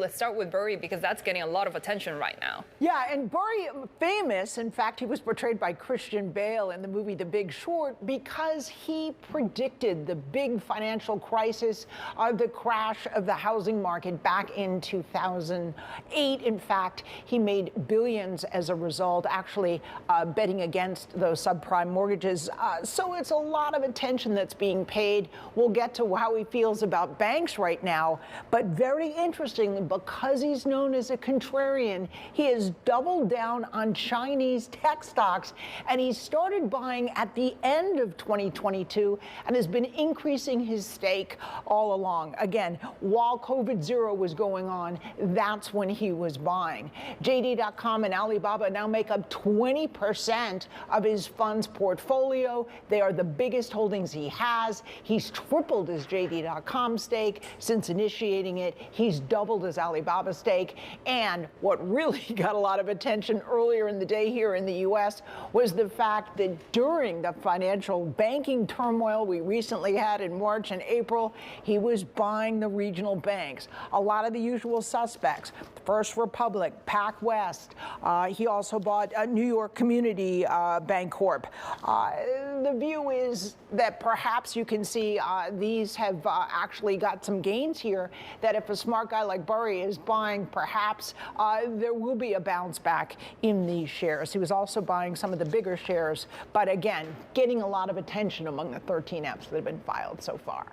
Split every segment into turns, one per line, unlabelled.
Let's start with Burry because that's getting a lot of attention right now.
Yeah, and Burry, famous, in fact, he was portrayed by Christian Bale in the movie The Big Short because he predicted the big financial crisis, the crash of the housing market back in 2008. In fact, he made billions as a result, actually betting against those subprime mortgages. So it's a lot of attention that's being paid. We'll get to how he feels about banks right now, but very interestingly, because he's known as a contrarian, he has doubled down on Chinese tech stocks, and he started buying at the end of 2022 and has been increasing his stake all along. Again, while COVID zero was going on, that's when he was buying. JD.com and Alibaba now make up 20% of his fund's portfolio. They are the biggest holdings he has. He's tripled his JD.com stake since initiating it. He's doubled his Alibaba stake. And what really got a lot of attention earlier in the day here in the U.S. was the fact that during the financial banking turmoil we recently had in March and April, he was buying the regional banks. A lot of the usual suspects, First Republic, PacWest. He also bought New York Community Bank Corp. The view is that perhaps you can see these have actually got some gains here, that if a smart guy like Burry is buying, perhaps there will be a bounce back in these shares. He was also buying some of the bigger shares, but again, getting a lot of attention among the 13 Fs that have been filed so far.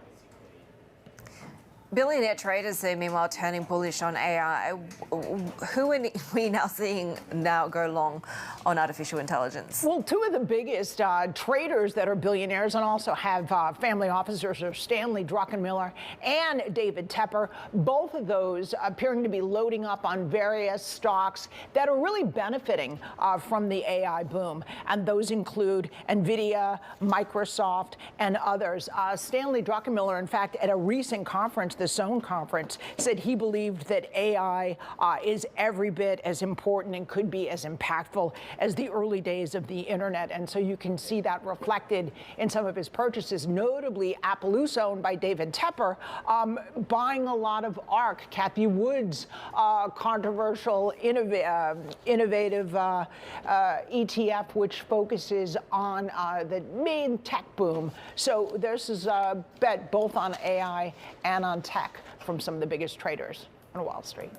Billionaire traders are meanwhile turning bullish on AI. Who are we now seeing now go long on artificial intelligence?
Well, two of the biggest traders that are billionaires and also have family officers are Stanley, Druckenmiller, and David Tepper. Both of those appearing to be loading up on various stocks that are really benefiting from the AI boom. And those include NVIDIA, Microsoft, and others. Stanley Druckenmiller, in fact, at a recent conference, the Zone conference, said he believed that AI is every bit as important and could be as impactful as the early days of the internet. And so you can see that reflected in some of his purchases, notably Appaloosa, owned by David Tepper, buying a lot of ARK, Cathie Wood's controversial, innovative ETF, which focuses on the main tech boom. So this is a bet both on AI and on tech from some of the biggest traders on Wall Street.